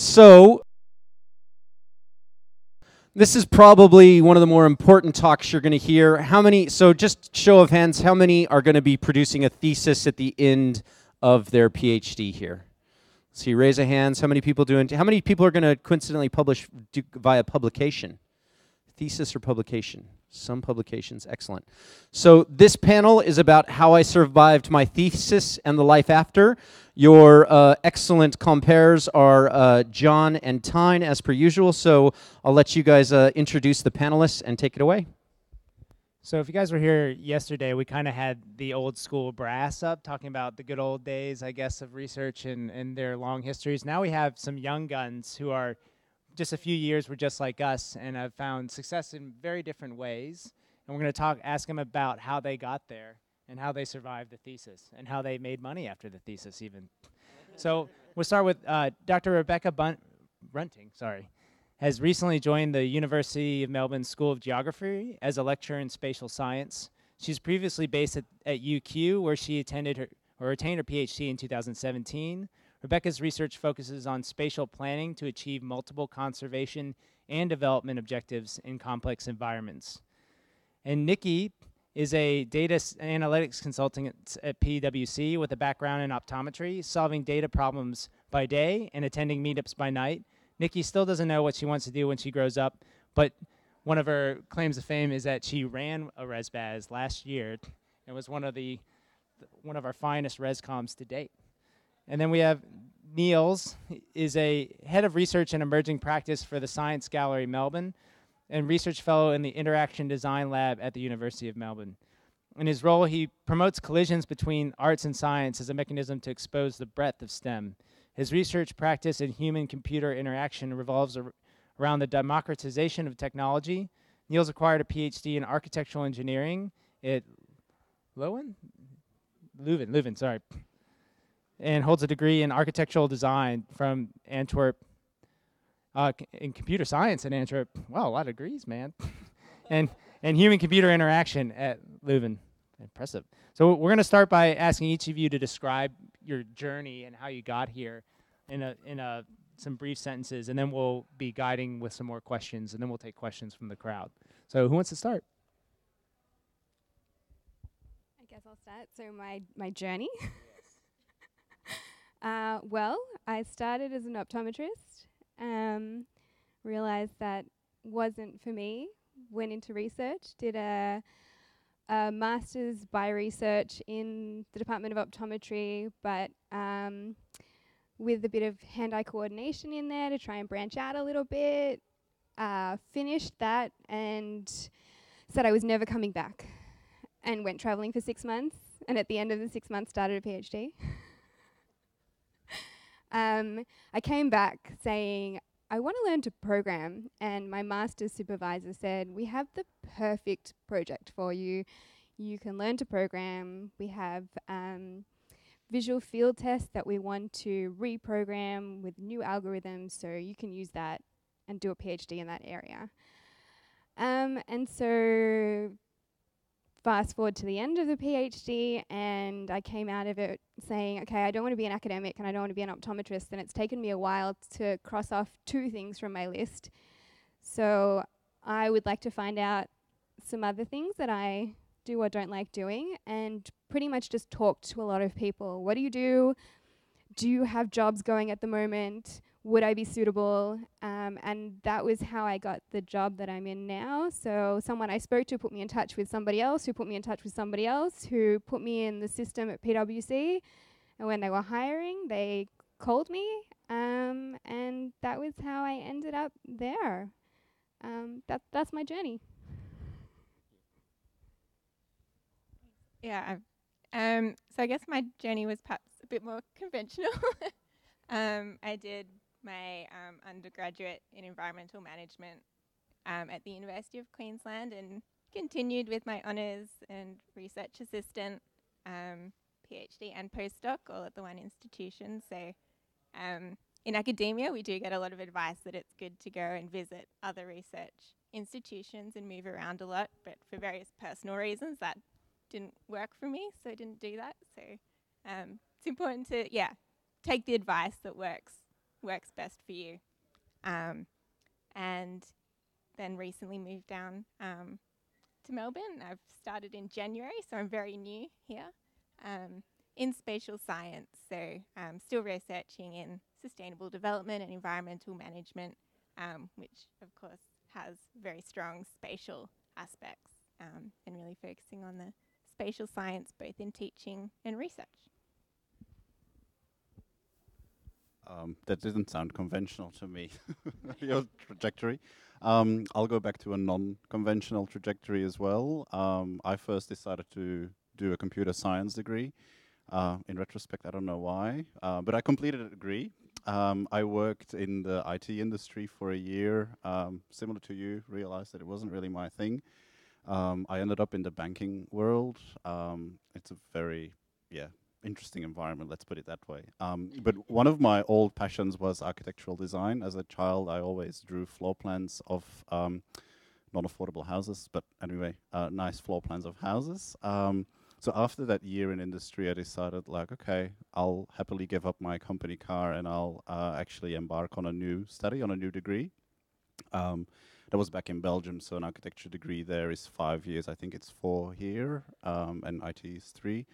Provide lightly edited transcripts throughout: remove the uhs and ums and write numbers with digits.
So this is probably one of the more important talks you're going to hear. So just show of hands, how many are going to be producing a thesis at the end of their PhD here? See, raise of hands. How many people how many people are going to coincidentally publish via publication? Thesis or publication? Some publications, excellent. So this panel is about how I survived my thesis and the life after. Your excellent compares are John and Tyne, as per usual, so I'll let you guys introduce the panelists and take it away. So if you guys were here yesterday, we kind of had the old school brass up, talking about the good old days, I guess, of research and their long histories. Now we have some young guns who are just a few years were just like us and have found success in very different ways. And we're going to ask them about how they got there and how they survived the thesis and how they made money after the thesis even. So we'll start with Dr. Rebecca Brunting, has recently joined the University of Melbourne School of Geography as a lecturer in spatial science. She's previously based at UQ, where she attained her PhD in 2017. Rebecca's research focuses on spatial planning to achieve multiple conservation and development objectives in complex environments. And Nikki is a data analytics consultant at PwC with a background in optometry, solving data problems by day and attending meetups by night. Nikki still doesn't know what she wants to do when she grows up, but one of her claims of fame is that she ran a ResBaz last year and was one of our finest ResComs to date. And then we have Niels, is a head of research and emerging practice for the Science Gallery Melbourne and research fellow in the Interaction Design Lab at the University of Melbourne. In his role, he promotes collisions between arts and science as a mechanism to expose the breadth of STEM. His research practice in human-computer interaction revolves around the democratization of technology. Niels acquired a PhD in architectural engineering at Leuven, and holds a degree in architectural design from Antwerp, in computer science at Antwerp. Wow, a lot of degrees, man. and human-computer interaction at Leuven. Impressive. So we're going to start by asking each of you to describe your journey and how you got here in some brief sentences, and then we'll be guiding with some more questions, and then we'll take questions from the crowd. So who wants to start? I guess I'll start. So my journey. Well, I started as an optometrist, realized that wasn't for me, went into research, did a master's bioresearch in the Department of Optometry, but with a bit of hand-eye coordination in there to try and branch out a little bit, finished that and said I was never coming back and went traveling for 6 months, and at the end of the 6 months started a PhD. I came back saying, I want to learn to program, and my master's supervisor said, we have the perfect project for you. You can learn to program. We have visual field tests that we want to reprogram with new algorithms, so you can use that and do a PhD in that area. And so fast forward to the end of the PhD, and I came out of it saying, okay, I don't want to be an academic and I don't want to be an optometrist, and it's taken me a while to cross off 2 things from my list. So I would like to find out some other things that I do or don't like doing, and pretty much just talk to a lot of people. What do you do? Do you have jobs going at the moment? Would I be suitable? And that was how I got the job that I'm in now. So someone I spoke to put me in touch with somebody else, who put me in touch with somebody else, who put me in the system at PwC. And when they were hiring, they called me, and that was how I ended up there. That's my journey. Yeah. So I guess my journey was perhaps a bit more conventional. I did my undergraduate in environmental management at the University of Queensland and continued with my honours and research assistant, PhD and postdoc, all at the one institution. So in academia, we do get a lot of advice that it's good to go and visit other research institutions and move around a lot, but for various personal reasons that didn't work for me, so I didn't do that. So it's important to, take the advice that works works best for you. And then recently moved down to Melbourne. I've started in January, so I'm very new here in spatial science. So still researching in sustainable development and environmental management, which of course has very strong spatial aspects, and really focusing on the spatial science both in teaching and research. That didn't sound conventional to me, your trajectory. I'll go back to a non-conventional trajectory as well. I first decided to do a computer science degree. In retrospect, I don't know why, but I completed a degree. I worked in the IT industry for a year, similar to you, realized that it wasn't really my thing. I ended up in the banking world. It's a very, interesting environment, let's put it that way. But one of my old passions was architectural design. As a child, I always drew floor plans of non-affordable houses, but anyway, nice floor plans of houses. So after that year in industry, I decided like, okay, I'll happily give up my company car and I'll actually embark on a new study, on a new degree. That was back in Belgium, so an architecture degree there is 5 years. I think it's 4 here, and IT is 3.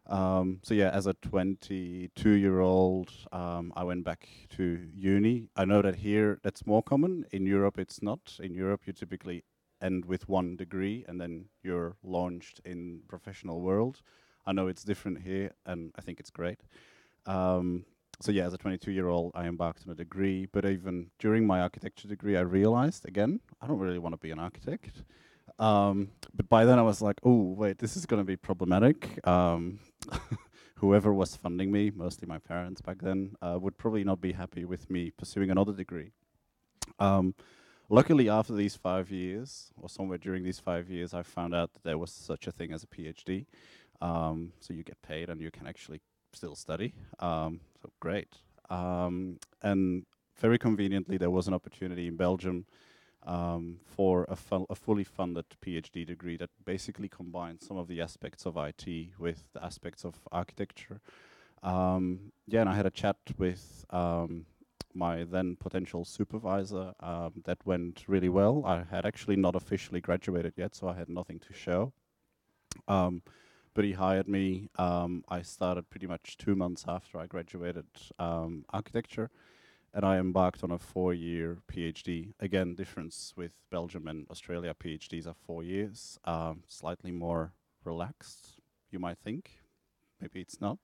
So yeah, as a 22-year-old, I went back to uni. I know that here that's more common. In Europe, it's not. In Europe, you typically end with 1 degree and then you're launched in professional world. I know it's different here, and I think it's great. So yeah, as a 22-year-old, I embarked on a degree, but even during my architecture degree, I realized, again, I don't really want to be an architect. But by then I was like, oh, wait, this is going to be problematic. Whoever was funding me, mostly my parents back then, would probably not be happy with me pursuing another degree. Luckily, after these 5 years, or somewhere during these 5 years, I found out that there was such a thing as a PhD. So you get paid and you can actually still study. So great. And very conveniently, there was an opportunity in Belgium for a fully funded PhD degree that basically combined some of the aspects of IT with the aspects of architecture. Yeah, and I had a chat with my then potential supervisor. That went really well. I had actually not officially graduated yet, so I had nothing to show. But he hired me. I started pretty much 2 months after I graduated architecture, and I embarked on a 4-year PhD. Again, difference with Belgium and Australia, PhDs are 4 years, slightly more relaxed, you might think. Maybe it's not.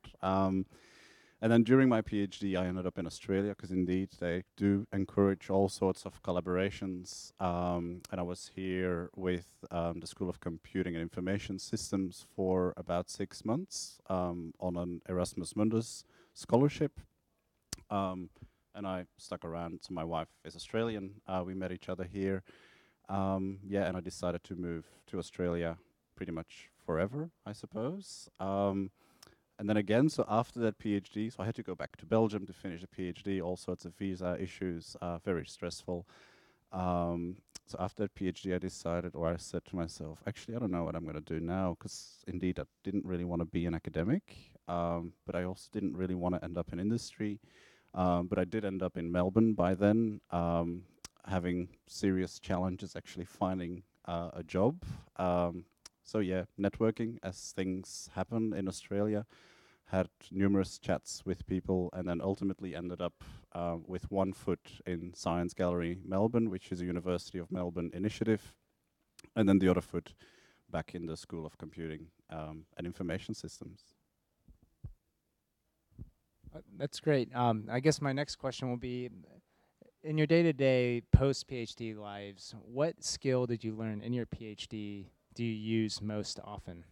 And then during my PhD, I ended up in Australia because indeed they do encourage all sorts of collaborations. And I was here with the School of Computing and Information Systems for about 6 months on an Erasmus Mundus scholarship. And I stuck around. So my wife is Australian. We met each other here. Yeah, and I decided to move to Australia pretty much forever, I suppose. And then again, so after that PhD, so I had to go back to Belgium to finish the PhD, all sorts of visa issues, very stressful. So after that PhD, I decided, or I said to myself, actually, I don't know what I'm going to do now, because indeed I didn't really want to be an academic, but I also didn't really want to end up in industry. But I did end up in Melbourne by then, having serious challenges actually finding a job. So yeah, networking as things happen in Australia, had numerous chats with people, and then ultimately ended up with one foot in Science Gallery Melbourne, which is a University of Melbourne initiative, and then the other foot back in the School of Computing and Information Systems. That's great. I guess my next question will be, in your day-to-day post-PhD lives, what skill did you learn in your PhD do you use most often?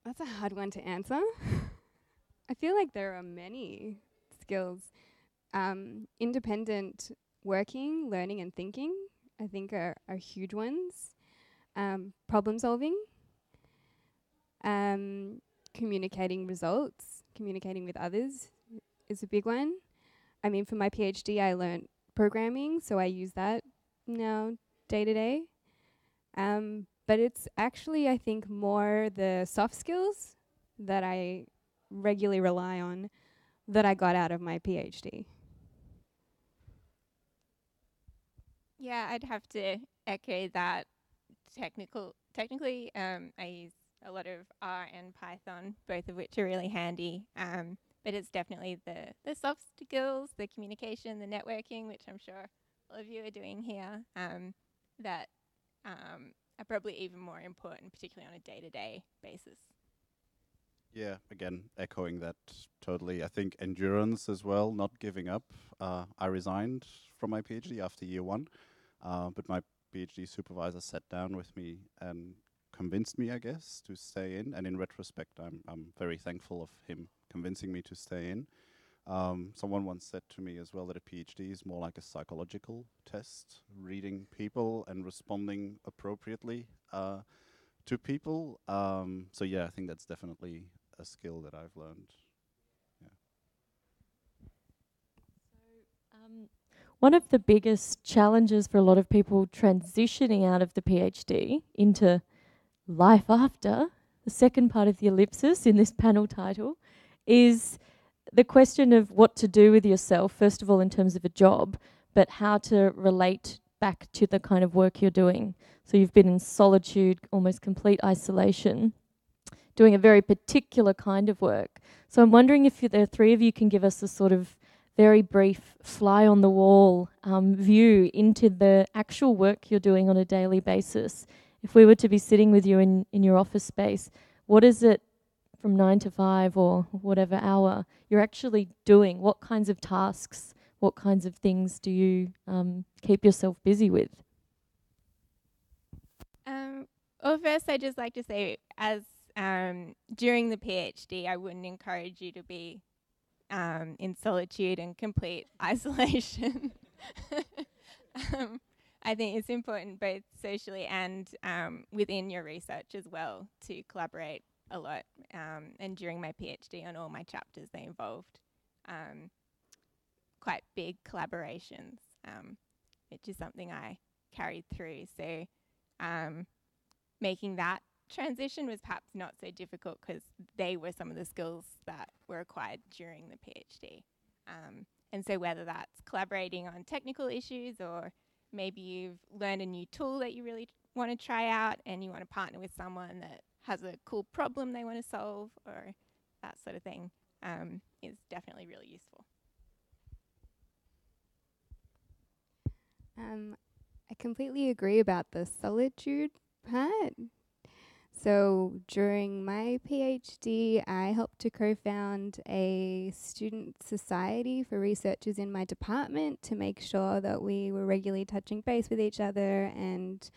That's a hard one to answer. I feel like there are many skills. Independent working, learning and thinking, I think are huge ones. Problem solving, communicating results, communicating with others is a big one. I mean, for my PhD, I learned programming, so I use that now day to day. but it's actually, I think, more the soft skills that I regularly rely on that I got out of my PhD. Yeah, I'd have to echo that. Technically, I use a lot of R and Python, both of which are really handy. But it's definitely the soft skills, the communication, the networking, which I'm sure all of you are doing here, that are probably even more important, particularly on a day-to-day basis. Yeah, again, echoing that totally. I think endurance as well, not giving up. I resigned from my PhD after year one, but my PhD supervisor sat down with me and convinced me, I guess, to stay in. And in retrospect, I'm very thankful of him convincing me to stay in. Someone once said to me as well that a PhD is more like a psychological test, reading people and responding appropriately to people. So yeah, I think that's definitely a skill that I've learned. Yeah. One of the biggest challenges for a lot of people transitioning out of the PhD into life after, the second part of the ellipsis in this panel title, is the question of what to do with yourself, first of all, in terms of a job, but how to relate back to the kind of work you're doing. So you've been in solitude, almost complete isolation, doing a very particular kind of work. So I'm wondering if the three of you can give us a sort of very brief fly on the wall view into the actual work you're doing on a daily basis. If we were to be sitting with you in your office space, what is it from 9 to 5 or whatever hour you're actually doing? What kinds of tasks, what kinds of things do you keep yourself busy with? Well, first, I'd just like to say, as during the PhD, I wouldn't encourage you to be in solitude and complete isolation. I think it's important both socially and within your research as well to collaborate a lot. And during my PhD on all my chapters, they involved quite big collaborations, which is something I carried through. So making that transition was perhaps not so difficult because they were some of the skills that were acquired during the PhD. And so whether that's collaborating on technical issues or maybe you've learned a new tool that you really want to try out and you want to partner with someone that has a cool problem they want to solve or that sort of thing, is definitely really useful. I completely agree about the solitude part. So during my PhD, I helped to co-found a student society for researchers in my department to make sure that we were regularly touching base with each other and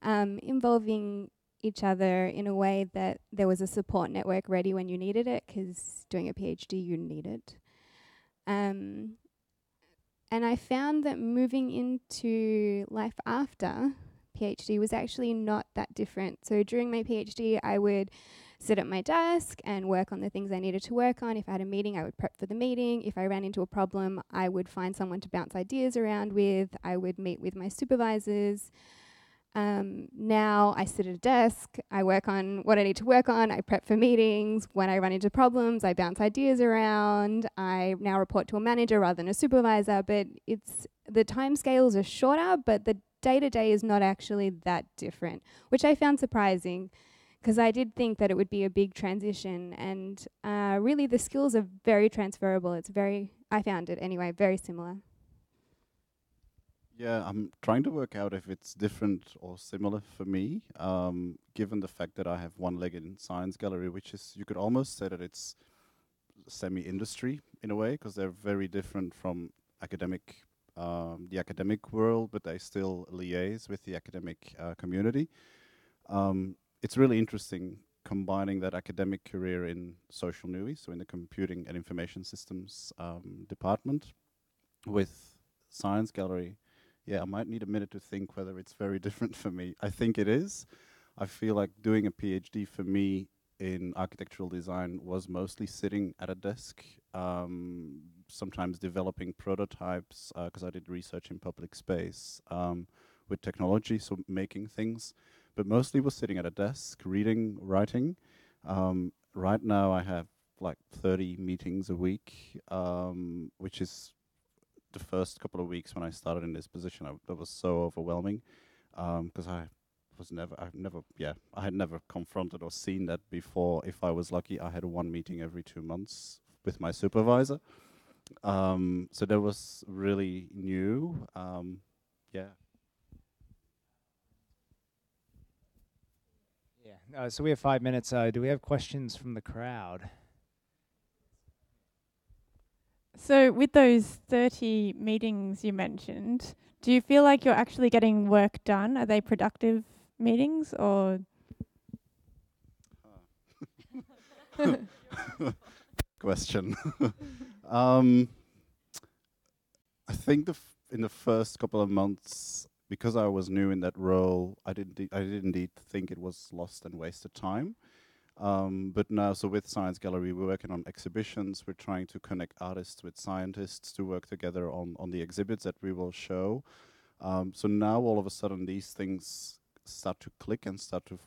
involving each other in a way that there was a support network ready when you needed it, because doing a PhD, you need it. And I found that moving into life after PhD was actually not that different. So during my PhD, I would sit at my desk and work on the things I needed to work on. If I had a meeting, I would prep for the meeting. If I ran into a problem, I would find someone to bounce ideas around with. I would meet with my supervisors. Now I sit at a desk, I work on what I need to work on, I prep for meetings. When I run into problems, I bounce ideas around. I now report to a manager rather than a supervisor, but the time scales are shorter, but the day-to-day is not actually that different, which I found surprising because I did think that it would be a big transition, and really the skills are very transferable. I found it anyway, very similar. Yeah, I'm trying to work out if it's different or similar for me, given the fact that I have one leg in science gallery, which is, you could almost say that it's semi-industry in a way, because they're very different from the academic world, but they still liaise with the academic community. It's really interesting combining that academic career in social news, so in the computing and information systems department, with science gallery. Yeah, I might need a minute to think whether it's very different for me. I think it is. I feel like doing a PhD for me in architectural design was mostly sitting at a desk, sometimes developing prototypes, because I did research in public space with technology, so making things. but mostly was sitting at a desk, reading, writing. Right now I have like 30 meetings a week, which is the first couple of weeks when I started in this position, that was so overwhelming, because I had never confronted or seen that before. If I was lucky, I had one meeting every 2 months with my supervisor. So that was really new. Yeah. Yeah. So we have 5 minutes. Do we have questions from the crowd? So, with those 30 meetings you mentioned, do you feel like you're actually getting work done? Are they productive meetings or? Question. I think in the first couple of months, because I was new in that role, I did indeed think it was lost and wasted time. But now, so with Science Gallery, we're working on exhibitions. We're trying to connect artists with scientists to work together on the exhibits that we will show. So now, all of a sudden, these things start to click and start to,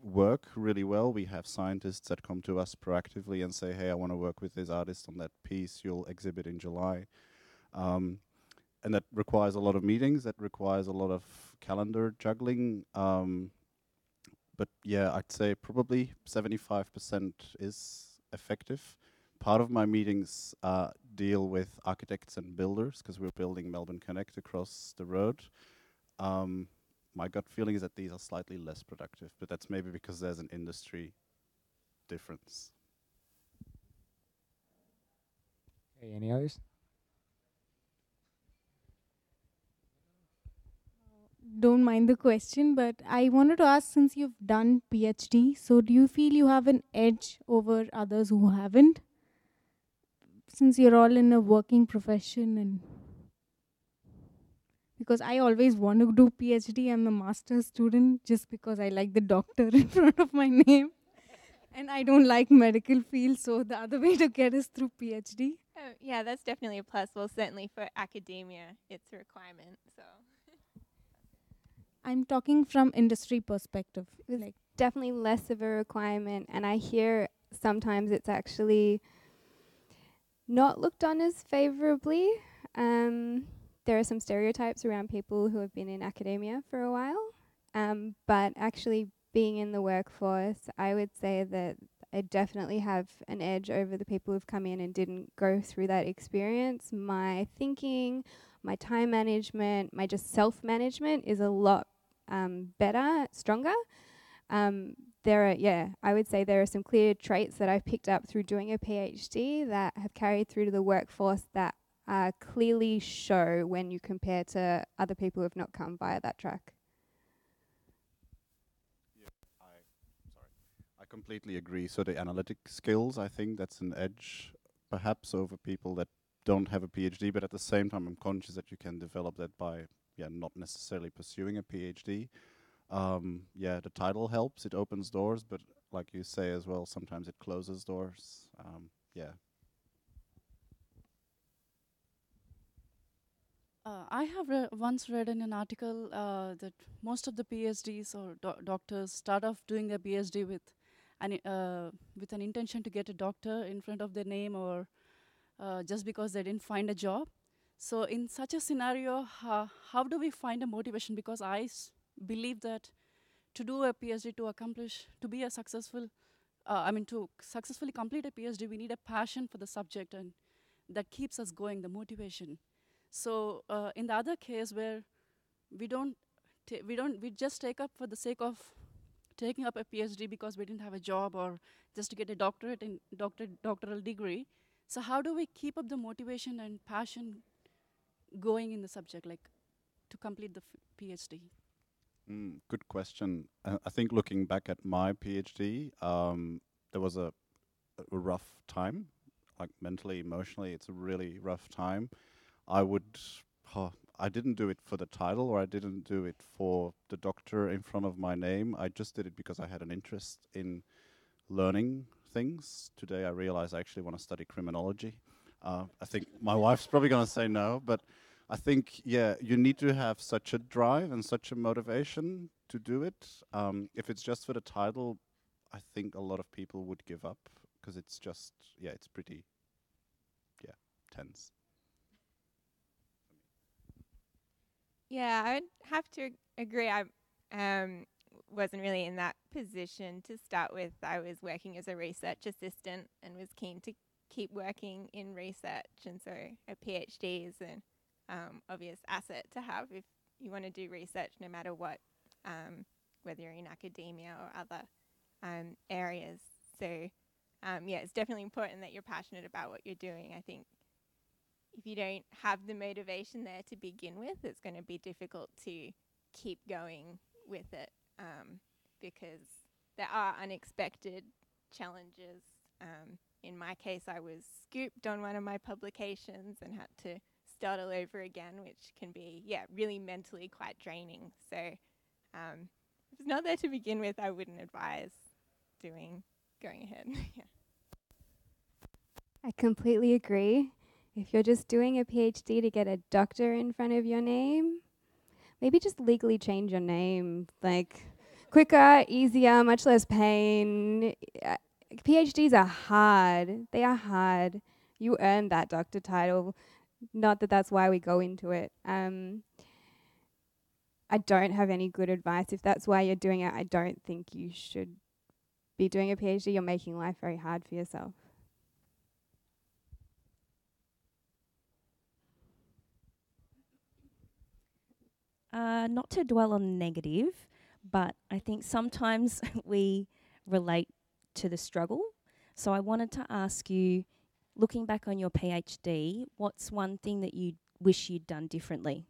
work really well. We have scientists that come to us proactively and say, hey, I want to work with this artist on that piece you'll exhibit in July. And that requires a lot of meetings, that requires a lot of calendar juggling. But yeah, I'd say probably 75% is effective. Part of my meetings deal with architects and builders, because we're building Melbourne Connect across the road. My gut feeling is that these are slightly less productive, but that's maybe because there's an industry difference. Okay, any others? Don't mind the question, but I wanted to ask, since you've done PhD, so do you feel you have an edge over others who haven't? Since you're all in a working profession, and because I always want to do PhD, I'm a master's student just because I like the doctor in front of my name. And I don't like medical field, so the other way to get is through PhD. Yeah, that's definitely a plus. Well, certainly for academia, it's a requirement. So. I'm talking from industry perspective. It's definitely less of a requirement, and I hear sometimes it's actually not looked on as favorably. There are some stereotypes around people who have been in academia for a while, but actually being in the workforce, I would say that I definitely have an edge over the people who've come in and didn't go through that experience. My thinking, my time management, my just self-management is a lot better, stronger. I would say there are some clear traits that I've picked up through doing a PhD that have carried through to the workforce that clearly show when you compare to other people who have not come via that track. I completely agree. So the analytic skills, I think that's an edge, perhaps over people that don't have a PhD, but at the same time, I'm conscious that you can develop that by, not necessarily pursuing a PhD. The title helps, it opens doors, but like you say as well, sometimes it closes doors. I have once read in an article that most of the PhDs or doctors start off doing their PhD with an intention to get a doctor in front of their name, or just because they didn't find a job. So in such a scenario, how do we find a motivation? Because I believe that to do a PhD, to be a successful, to successfully complete a PhD, we need a passion for the subject, and that keeps us going, the motivation. So in the other case where we just take up for the sake of taking up a PhD because we didn't have a job, or just to get a doctorate in doctoral degree. So how do we keep up the motivation and passion going in the subject, like to complete the PhD? Good question. I think looking back at my PhD, there was a rough time, like mentally, emotionally, it's a really rough time. I didn't do it for the title, or I didn't do it for the doctor in front of my name. I just did it because I had an interest in learning things. Today I realize I actually want to study criminology. I think my wife's probably going to say no, but I think, you need to have such a drive and such a motivation to do it. If it's just for the title, I think a lot of people would give up because it's just, yeah, it's pretty, yeah, tense. Yeah, I would have to agree. I wasn't really in that position to start with. I was working as a research assistant and was keen to keep working in research, and so a PhD is an obvious asset to have if you want to do research, no matter what, whether you're in academia or other areas. So yeah, it's definitely important that you're passionate about what you're doing. I think if you don't have the motivation there to begin with, it's going to be difficult to keep going with it, because there are unexpected challenges. In my case, I was scooped on one of my publications and had to start all over again, which can be, yeah, really mentally quite draining. So if it's not there to begin with, I wouldn't advise going ahead. Yeah. I completely agree. If you're just doing a PhD to get a doctor in front of your name, maybe just legally change your name. Like, quicker, easier, much less pain. PhDs are hard. They are hard. You earn that doctor title. Not that that's why we go into it. I don't have any good advice. If that's why you're doing it, I don't think you should be doing a PhD. You're making life very hard for yourself. Not to dwell on negative, but I think sometimes we relate to the struggle. So I wanted to ask you, looking back on your PhD, what's one thing that you wish you'd done differently?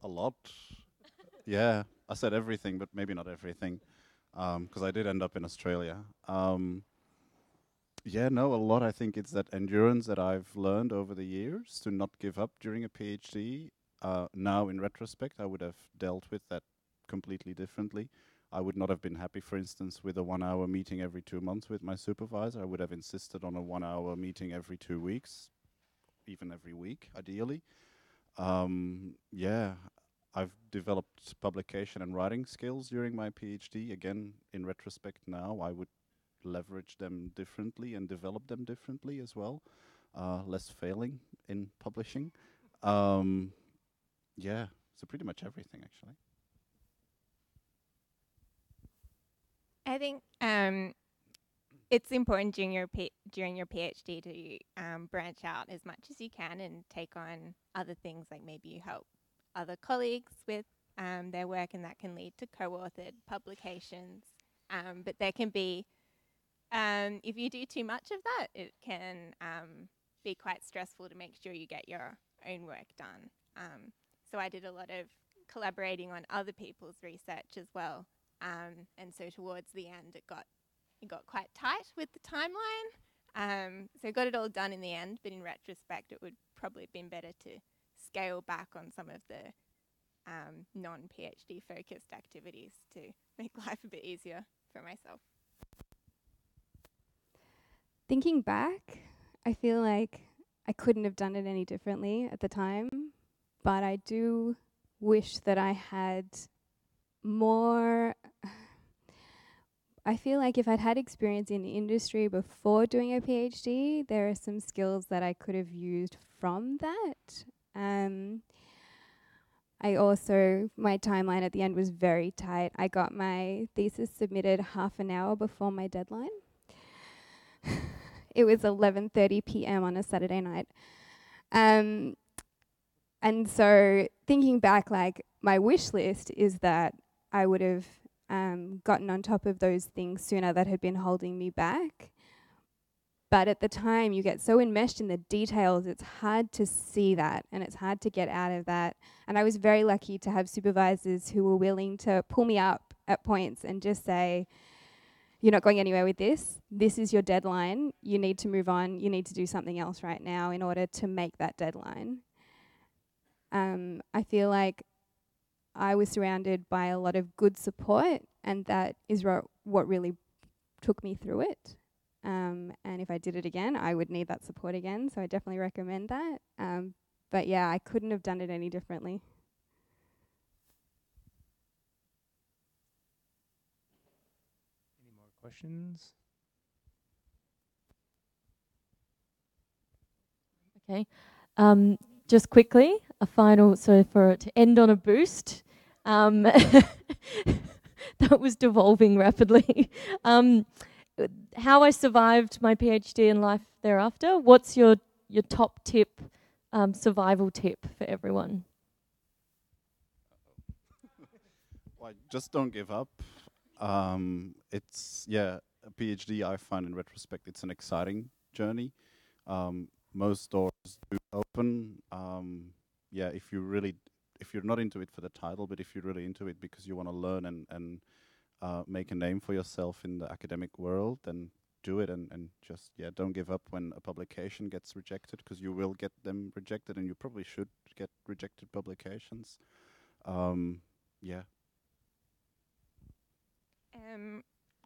A lot. Yeah, I said everything, but maybe not everything, because I did end up in Australia. Yeah, no, a lot. I think it's that endurance that I've learned over the years to not give up during a PhD. Now, in retrospect, I would have dealt with that completely differently. I would not have been happy, for instance, with a 1 hour meeting every 2 months with my supervisor. I would have insisted on a 1 hour meeting every 2 weeks, even every week, ideally. Yeah, I've developed publication and writing skills during my PhD. Again, in retrospect now, I would leverage them differently and develop them differently as well. Less failing in publishing. Yeah, so pretty much everything actually. I think it's important during your PhD to branch out as much as you can and take on other things, like maybe you help other colleagues with their work, and that can lead to co-authored publications. But there can be, if you do too much of that, it can be quite stressful to make sure you get your own work done. So I did a lot of collaborating on other people's research as well. And so towards the end, it got quite tight with the timeline. So got it all done in the end, but in retrospect, it would probably have been better to scale back on some of the non-PhD focused activities to make life a bit easier for myself. Thinking back, I feel like I couldn't have done it any differently at the time, but I do wish that I had more. I feel like if I'd had experience in the industry before doing a PhD, there are some skills that I could have used from that. I also, my timeline at the end was very tight. I got my thesis submitted half an hour before my deadline. It was 11:30 p.m. on a Saturday night. And so thinking back, like, my wish list is that I would have gotten on top of those things sooner that had been holding me back. But at the time, you get so enmeshed in the details, it's hard to see that and it's hard to get out of that. And I was very lucky to have supervisors who were willing to pull me up at points and just say, you're not going anywhere with this. This is your deadline. You need to move on. You need to do something else right now in order to make that deadline. I feel like I was surrounded by a lot of good support, and that is what really took me through it. and if I did it again, I would need that support again. So I definitely recommend that. But yeah, I couldn't have done it any differently. Any more questions? Okay. Just quickly, a final, so for to end on a boost, that was devolving rapidly. How I survived my PhD and life thereafter. What's your top tip, survival tip for everyone? Well, just don't give up. It's a PhD. I find in retrospect, it's an exciting journey. Most doors do open. If you're not into it for the title, but if you're really into it because you want to learn and make a name for yourself in the academic world, then do it and just don't give up when a publication gets rejected, because you will get them rejected, and you probably should get rejected publications.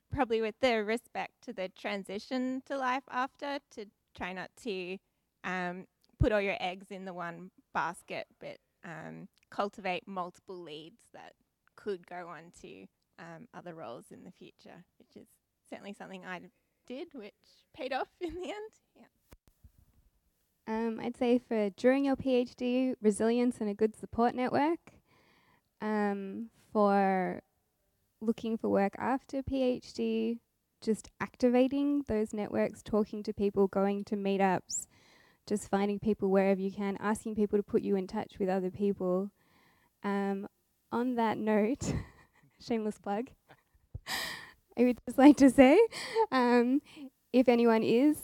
Probably with the respect to the transition to life after, to try not to put all your eggs in the one basket, but cultivate multiple leads that could go on to other roles in the future, which is certainly something I did, which paid off in the end. Yeah. I'd say for during your PhD, resilience and a good support network. For looking for work after PhD, just activating those networks, talking to people, going to meetups, just finding people wherever you can, asking people to put you in touch with other people. On that note, shameless plug, I would just like to say, if anyone is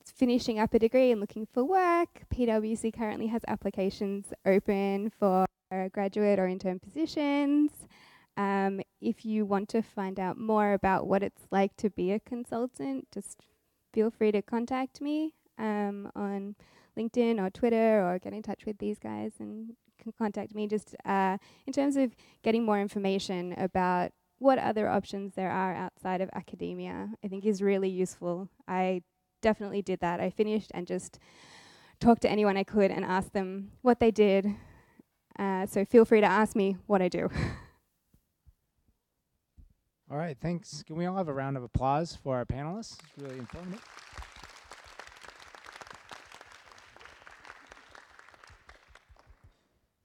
finishing up a degree and looking for work, PwC currently has applications open for graduate or intern positions. If you want to find out more about what it's like to be a consultant, just feel free to contact me on LinkedIn or Twitter, or get in touch with these guys and can contact me just in terms of getting more information about what other options there are outside of academia. I think is really useful. I definitely did that. I finished and just talked to anyone I could and asked them what they did. So feel free to ask me what I do. All right, thanks. Can we all have a round of applause for our panelists? It's really informative.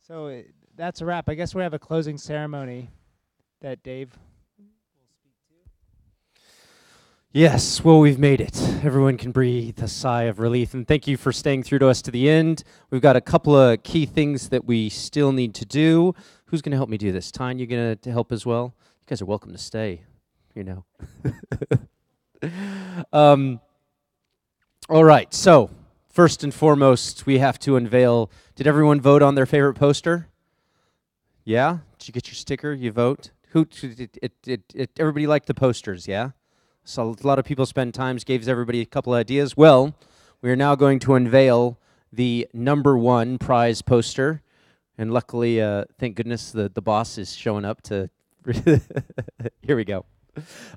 So that's a wrap. I guess we have a closing ceremony that Dave will speak to. Yes, well, we've made it. Everyone can breathe a sigh of relief, and thank you for staying through to us to the end. We've got a couple of key things that we still need to do. Who's going to help me do this? Tyne, you going to help as well? You guys are welcome to stay, you know. All right, so first and foremost, we have to unveil. Did everyone vote on their favorite poster? Yeah? Did you get your sticker? You vote? Everybody liked the posters, yeah? So a lot of people spend time, gave everybody a couple of ideas. Well, we are now going to unveil the #1 prize poster. And luckily, thank goodness, the boss is showing up to... Here we go.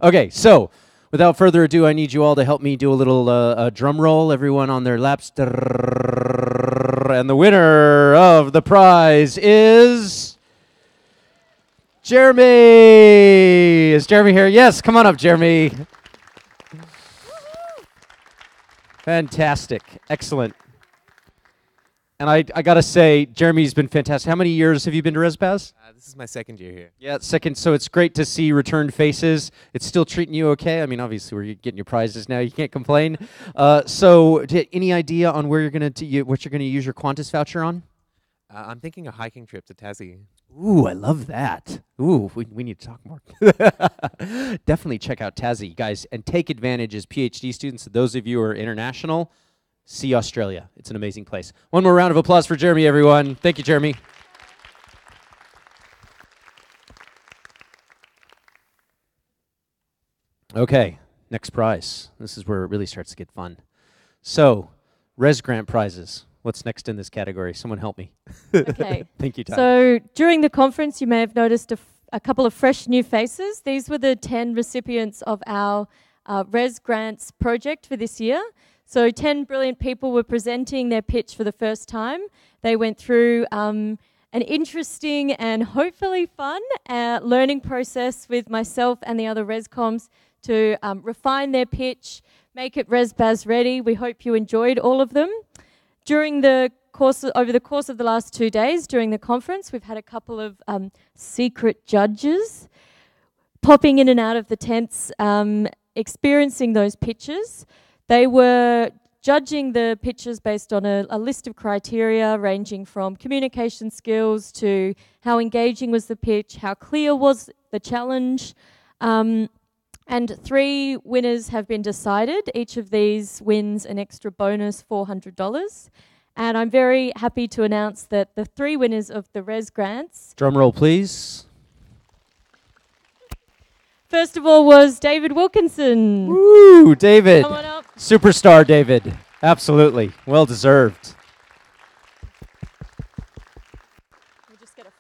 Okay, so without further ado, I need you all to help me do a little drum roll. Everyone on their laps. And the winner of the prize is... Jeremy! Is Jeremy here? Yes, come on up, Jeremy. Fantastic. Excellent. And I got to say, Jeremy's been fantastic. How many years have you been to ResPaz? This is my second year here. Yeah, second. So it's great to see returned faces. It's still treating you okay? I mean, obviously, we're getting your prizes now. You can't complain. So any idea on where you're going to what you're going to use your Qantas voucher on? I'm thinking a hiking trip to Tassie. Ooh, I love that. Ooh, we need to talk more. Definitely check out Tassie, guys, and take advantage as PhD students. Those of you who are international, see Australia. It's an amazing place. One more round of applause for Jeremy, everyone. Thank you, Jeremy. Okay, next prize. This is where it really starts to get fun. So, Res Grant prizes. What's next in this category? Someone help me. Okay. Thank you, Ty. So during the conference, you may have noticed a couple of fresh new faces. These were the 10 recipients of our Res Grants project for this year. So 10 brilliant people were presenting their pitch for the first time. They went through an interesting and hopefully fun learning process with myself and the other ResComs to refine their pitch, make it ResBaz ready. We hope you enjoyed all of them. Over the course of the last 2 days during the conference, we've had a couple of secret judges popping in and out of the tents, experiencing those pitches. They were judging the pitches based on a list of criteria ranging from communication skills to how engaging was the pitch, how clear was the challenge. And 3 winners have been decided. Each of these wins an extra bonus $400. And I'm very happy to announce that the 3 winners of the Res Grants. Drum roll, please. First of all was David Wilkinson. Woo, David. Come on up. Superstar David. Absolutely. Well deserved.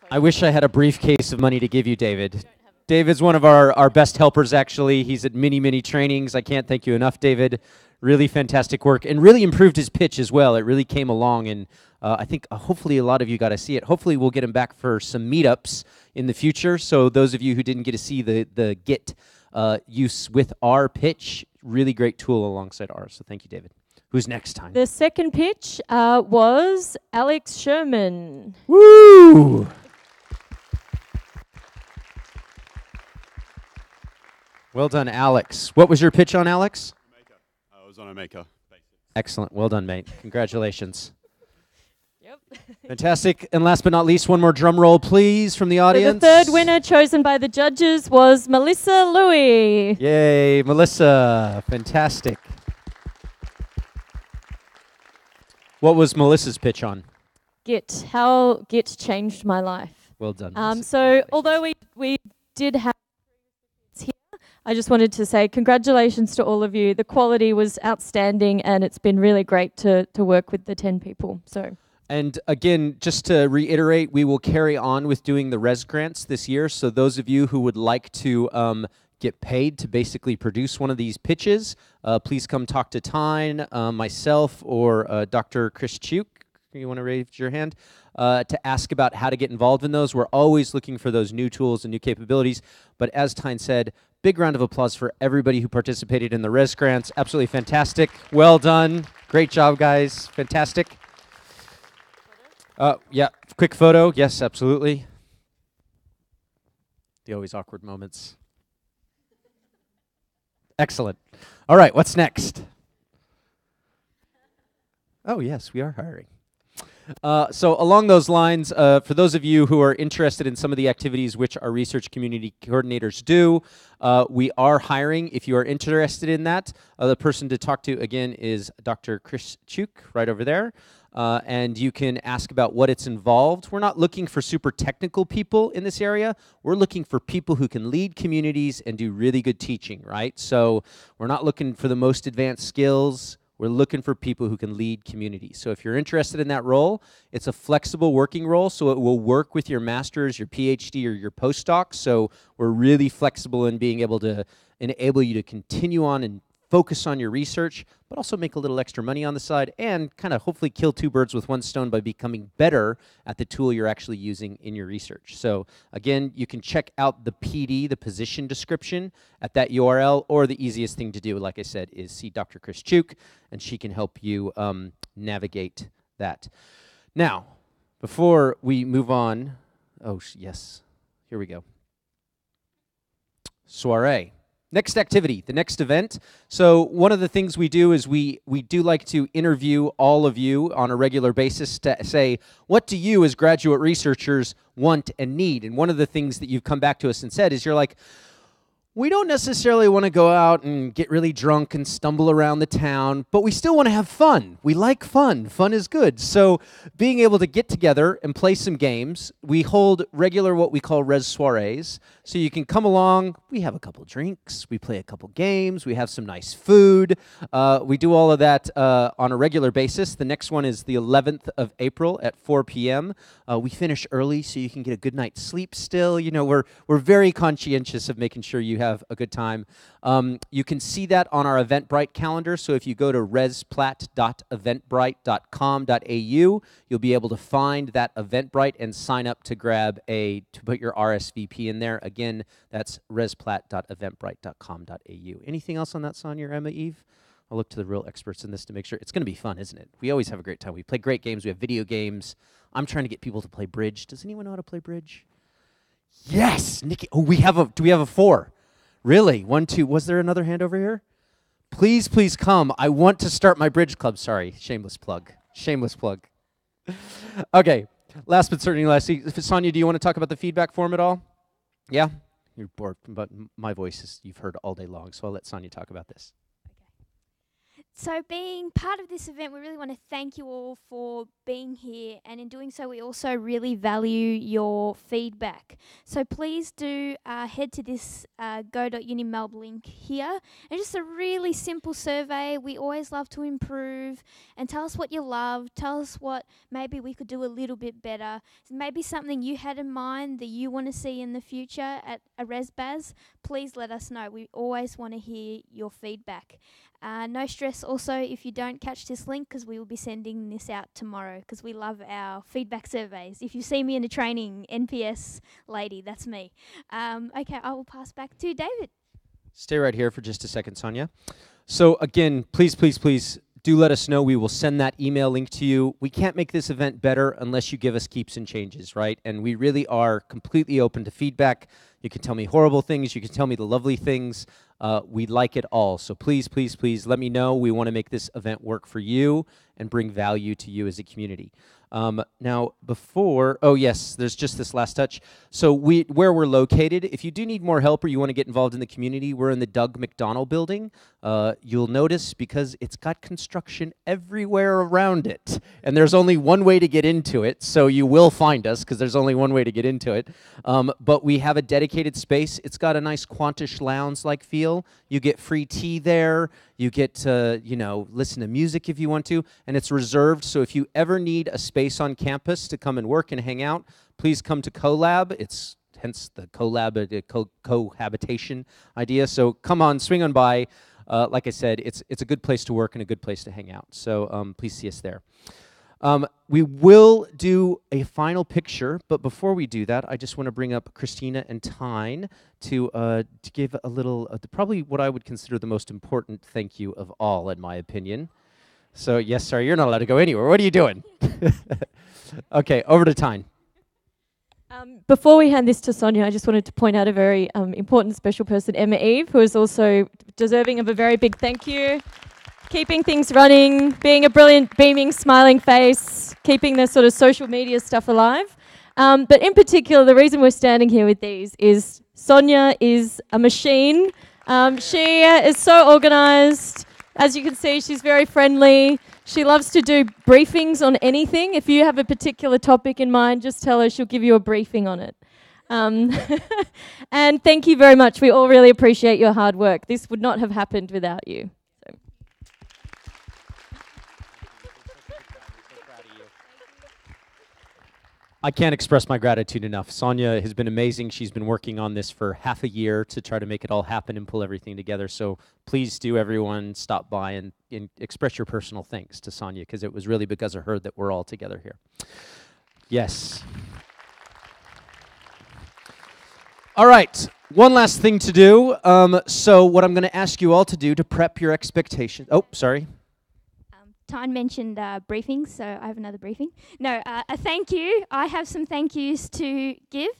I wish I had a briefcase of money to give you, David. David's one of our best helpers, actually. He's at many trainings. I can't thank you enough, David. Really fantastic work and really improved his pitch as well. It really came along, and I think hopefully a lot of you got to see it. Hopefully we'll get him back for some meetups in the future. So those of you who didn't get to see the Git use with our pitch, really great tool alongside ours. So thank you, David. Who's next time? The second pitch was Alex Sherman. Woo! Well done, Alex. What was your pitch on, Alex? I was on a maker. Excellent. Well done, mate. Congratulations. Yep. Fantastic. And last but not least, one more drum roll, please, from the audience. So the third winner chosen by the judges was Melissa Louie. Yay, Melissa. Fantastic. What was Melissa's pitch on? Git. How Git changed my life. Well done. So although we did have here, I just wanted to say congratulations to all of you. The quality was outstanding, and it's been really great to work with the 10 people. So. And again, just to reiterate, we will carry on with doing the Res Grants this year. So those of you who would like to get paid to basically produce one of these pitches, please come talk to Tyne, myself, or Dr. Chris Chuk. You want to raise your hand? To ask about how to get involved in those. We're always looking for those new tools and new capabilities. But as Tyne said, big round of applause for everybody who participated in the Res Grants. Absolutely fantastic. Well done. Great job, guys. Fantastic. Yeah, quick photo. Yes, absolutely. The always awkward moments. Excellent. All right, what's next? Oh, yes, we are hiring. So along those lines, for those of you who are interested in some of the activities which our research community coordinators do, we are hiring. If you are interested in that, the person to talk to, again, is Dr. Chris Chuk, right over there. And you can ask about what it's involved. We're not looking for super technical people in this area. We're looking for people who can lead communities and do really good teaching, right? So we're not looking for the most advanced skills. We're looking for people who can lead communities. So if you're interested in that role, it's a flexible working role, so it will work with your master's, your PhD, or your postdoc. So we're really flexible in being able to enable you to continue on and focus on your research, but also make a little extra money on the side and kind of hopefully kill 2 birds with 1 stone by becoming better at the tool you're actually using in your research. So again, you can check out the PD, the position description, at that URL, or the easiest thing to do, like I said, is see Dr. Chris Chuk, and she can help you navigate that. Now, before we move on, yes, here we go. Soiree. Next activity, the next event. So one of the things we do is we do like to interview all of you on a regular basis to say, what do you as graduate researchers want and need? And one of the things that you've come back to us and said is you're like, we don't necessarily want to go out and get really drunk and stumble around the town, but we still want to have fun. We like fun. Fun is good. So being able to get together and play some games, we hold regular what we call res soirees. So you can come along, we have a couple drinks, we play a couple games, we have some nice food. We do all of that on a regular basis. The next one is the 11th of April at 4 p.m. We finish early so you can get a good night's sleep still. You know, we're very conscientious of making sure you have have a good time. You can see that on our Eventbrite calendar. So if you go to resplat.eventbrite.com.au, you'll be able to find that Eventbrite and sign up to to put your RSVP in there. Again, that's resplat.eventbrite.com.au. Anything else on that, Sonia or Emma, Eve? I'll look to the real experts in this to make sure. It's going to be fun, isn't it? We always have a great time. We play great games. We have video games. I'm trying to get people to play bridge. Does anyone know how to play bridge? Yes, Nikki. Oh, do we have a 4? Really? 1, 2. Was there another hand over here? Please, please come. I want to start my bridge club. Sorry, shameless plug. Shameless plug. Okay, last but certainly last. Sonia, do you want to talk about the feedback form at all? Yeah? You're bored, but my voice is you've heard all day long, so I'll let Sonia talk about this. So being part of this event, we really want to thank you all for being here, and in doing so we also really value your feedback. So please do head to this go.unimelb link here, and just a really simple survey. We always love to improve, and tell us what you love, tell us what maybe we could do a little bit better, maybe something you had in mind that you want to see in the future at a ResBaz. Please let us know. We always want to hear your feedback. No stress also if you don't catch this link, because we will be sending this out tomorrow, because we love our feedback surveys. If you see me in a training, NPS lady, that's me. Okay, I will pass back to David. Stay right here for just a second, Sonia. So again, please, please, please do let us know. We will send that email link to you. We can't make this event better unless you give us keeps and changes, right? And we really are completely open to feedback. You can tell me horrible things. You can tell me the lovely things. We like it all. So please, please, please let me know. We want to make this event work for you and bring value to you as a community. Now, oh yes, there's just this last touch. So where we're located, if you do need more help or you want to get involved in the community, we're in the Doug McDonald building. You'll notice because it's got construction everywhere around it, and there's only one way to get into it, so you will find us because there's only one way to get into it. But we have a dedicated space. It's got a nice Quantish lounge-like feel. You get free tea there. You get to, listen to music if you want to, and it's reserved. So if you ever need a space on campus to come and work and hang out, please come to CoLab. It's hence the cohabitation idea. So come on, swing on by. Like I said, it's a good place to work and a good place to hang out. So please see us there. We will do a final picture, but before we do that, I just want to bring up Christina and Tyne to give a little, probably what I would consider the most important thank you of all, in my opinion. So, yes, sorry, you're not allowed to go anywhere. What are you doing? Okay, over to Tyne. Before we hand this to Sonia, I just wanted to point out a very important special person, Emma Eve, who is also deserving of a very big thank you. Keeping things running, being a brilliant, beaming, smiling face, keeping the sort of social media stuff alive. But in particular, the reason we're standing here with these is Sonia is a machine. She is so organised. As you can see, she's very friendly. She loves to do briefings on anything. If you have a particular topic in mind, just tell her, she'll give you a briefing on it. And thank you very much. We all really appreciate your hard work. This would not have happened without you. I can't express my gratitude enough. Sonia has been amazing. She's been working on this for half a year to try to make it all happen and pull everything together. So please do, everyone, stop by and express your personal thanks to Sonia, because it was really because of her that we're all together here. Yes. All right, one last thing to do. So what I'm going to ask you all to do to prep your expectations. Oh, sorry. Tyne mentioned briefings, so I have another briefing. No, a thank you. I have some thank yous to give.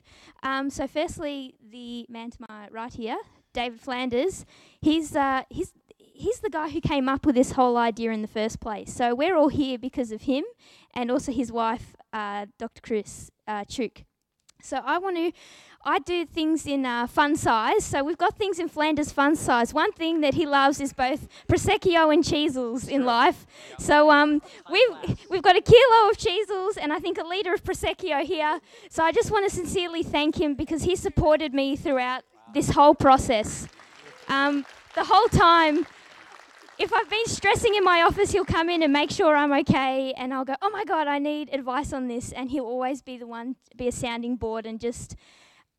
So firstly, the man to my right here, David Flanders, he's the guy who came up with this whole idea in the first place. So we're all here because of him, and also his wife, Dr. Chris Chuk. So I do things in fun size. So we've got things in Flanders fun size. One thing that he loves is both Prosecco and Cheezels in life. So we've got a kilo of Cheezels and I think a litre of Prosecco here. So I just want to sincerely thank him because he supported me throughout this whole process. The whole time, if I've been stressing in my office, he'll come in and make sure I'm okay, and I'll go, oh my God, I need advice on this, and he'll always be the one to be a sounding board and just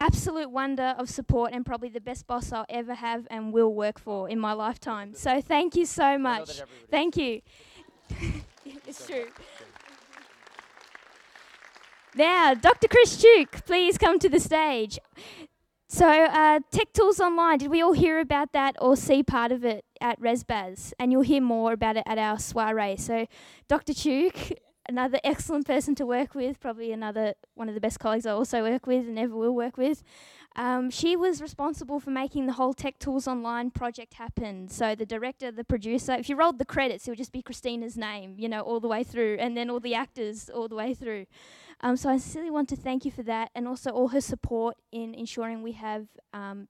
absolute wonder of support and probably the best boss I'll ever have and will work for in my lifetime. So thank you so much. Thank you. It's true. Now, Dr. Chris Duke, please come to the stage. So, Tech Tools Online, did we all hear about that or see part of it at ResBaz? And you'll hear more about it at our soiree. So, Dr. Duke, another excellent person to work with, probably another one of the best colleagues I also work with and ever will work with. She was responsible for making the whole Tech Tools Online project happen. So the director, the producer, if you rolled the credits, it would just be Christina's name, you know, all the way through, and then all the actors all the way through. So I sincerely want to thank you for that, and also all her support in ensuring we have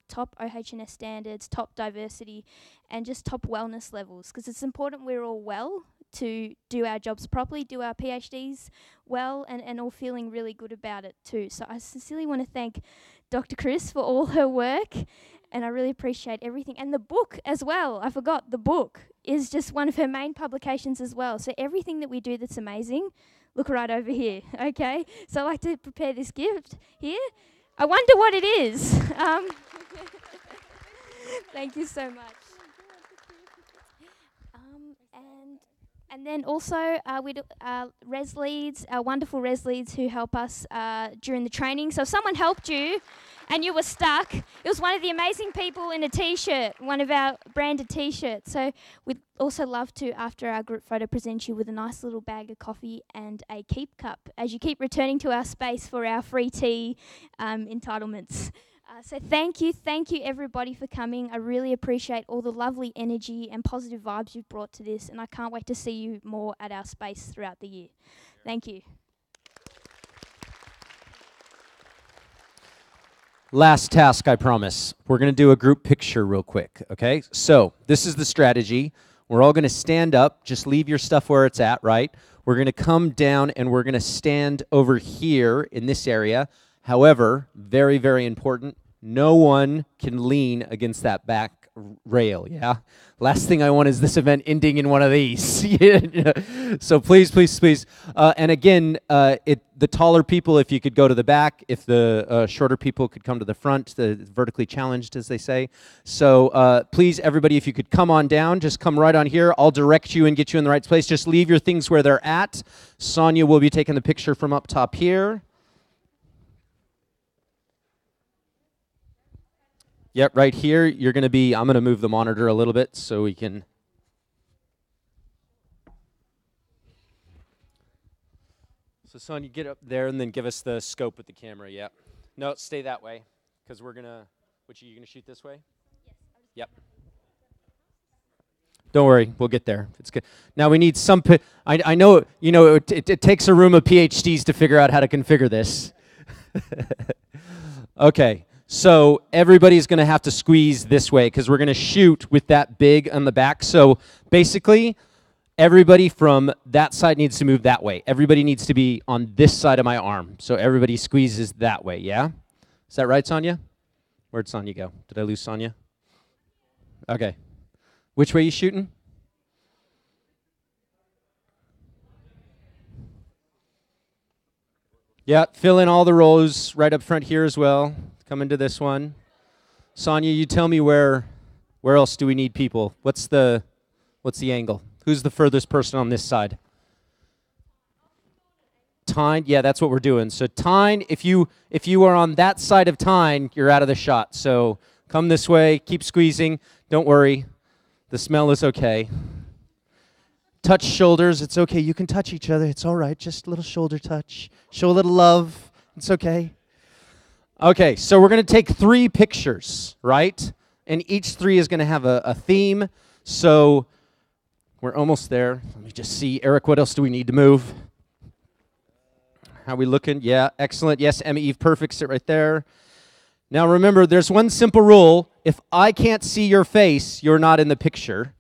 top OHS standards, top diversity, and just top wellness levels, because it's important we're all well to do our jobs properly, do our PhDs well, and all feeling really good about it too. So I sincerely want to thank Dr. Chris for all her work, and I really appreciate everything. And the book as well, I forgot, the book is just one of her main publications as well. So everything that we do that's amazing, look right over here, okay? So I'd like to prepare this gift here. I wonder what it is. Thank you so much. And then also res leads, our wonderful res leads who help us during the training. So if someone helped you and you were stuck, it was one of the amazing people in a T-shirt, one of our branded T-shirts. So we'd also love to, after our group photo, present you with a nice little bag of coffee and a keep cup as you keep returning to our space for our free tea entitlements. So thank you everybody for coming. I really appreciate all the lovely energy and positive vibes you've brought to this, and I can't wait to see you more at our space throughout the year. Thank you. Last task, I promise. We're going to do a group picture real quick, okay? So this is the strategy. We're all going to stand up. Just leave your stuff where it's at, right? We're going to come down, and we're going to stand over here in this area. However, very, very important, no one can lean against that back rail, yeah? Last thing I want is this event ending in one of these. So please, please, please. And again, the taller people, if you could go to the back, if the shorter people could come to the front, the vertically challenged, as they say. So please, everybody, if you could come on down, just come right on here. I'll direct you and get you in the right place. Just leave your things where they're at. Sonia will be taking the picture from up top here. Yep, right here, you're going to be, I'm going to move the monitor a little bit so we can. So Sonia, get up there and then give us the scope with the camera, yep. No, stay that way, because we're going to, which are you going to shoot this way? Yes. Yep. Don't worry, we'll get there. It's good. Now we need some, I know, you know, it takes a room of PhDs to figure out how to configure this. Okay. So everybody's going to have to squeeze this way because we're going to shoot with that big on the back. So basically, everybody from that side needs to move that way. Everybody needs to be on this side of my arm. So everybody squeezes that way, yeah? Is that right, Sonia? Where'd Sonia go? Did I lose Sonia? Okay. Which way are you shooting? Yeah, fill in all the rows right up front here as well. Come into this one. Sonia, you tell me where else do we need people? What's the angle? Who's the furthest person on this side? Tyne, yeah, that's what we're doing. So Tyne, if you are on that side of Tyne, you're out of the shot. So come this way, keep squeezing. Don't worry. The smell is okay. Touch shoulders, it's okay. You can touch each other. It's all right. Just a little shoulder touch. Show a little love. It's okay. Okay, so we're going to take 3 pictures, right? And each 3 is going to have a theme. So we're almost there. Let me just see. Eric, what else do we need to move? How are we looking? Yeah, excellent. Yes, Emma Eve, perfect. Sit right there. Now remember, there's one simple rule. If I can't see your face, you're not in the picture.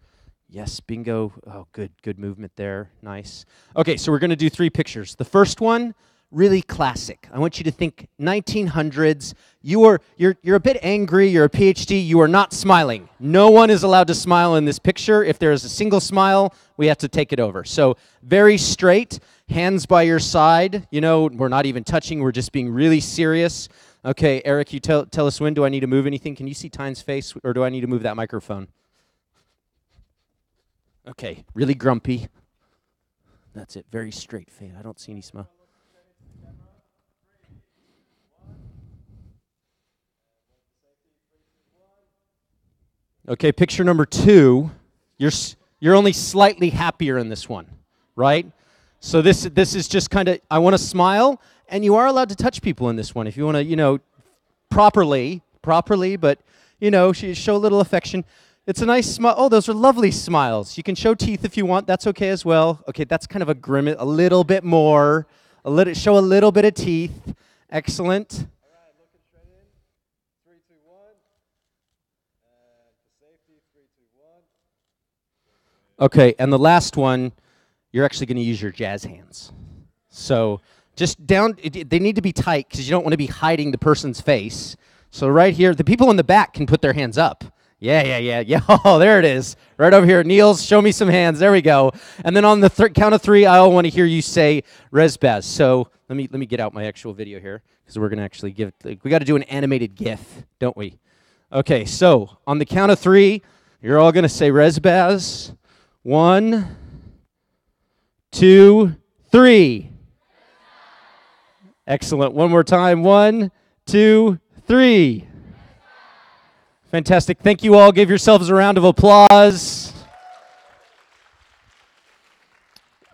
Yes, bingo. Oh, good movement there. Nice. Okay, so we're going to do 3 pictures. The first one, really classic. I want you to think 1900s. You're a bit angry. You're a PhD. You are not smiling. No one is allowed to smile in this picture. If there is a single smile, we have to take it over. So very straight. Hands by your side. You know, we're not even touching. We're just being really serious. Okay, Eric, you tell us when. Do I need to move anything? Can you see Tyne's face, or do I need to move that microphone? Okay, really grumpy. That's it. Very straight face. I don't see any smile. Okay, picture number 2. You're only slightly happier in this one, right? So this is just kind of, I want to smile, and you are allowed to touch people in this one if you want to, you know, properly, but, you know, show a little affection. It's a nice smile. Oh, those are lovely smiles. You can show teeth if you want. That's okay as well. Okay, that's kind of a grimace, a little bit more. Show a little bit of teeth. Excellent. Okay, and the last one, you're actually going to use your jazz hands. So just down, they need to be tight because you don't want to be hiding the person's face. So right here, the people in the back can put their hands up. Yeah. Oh, there it is. Right over here. Niels, show me some hands. There we go. And then on the count of 3, I want to hear you say Rezbaz. So let me get out my actual video here because we're going to actually we got to do an animated GIF, don't we? Okay, so on the count of 3, you're all going to say Rezbaz. 1, 2, 3. Excellent. One more time. 1, 2, 3. Fantastic. Thank you all. Give yourselves a round of applause.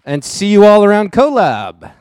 And see you all around CoLab.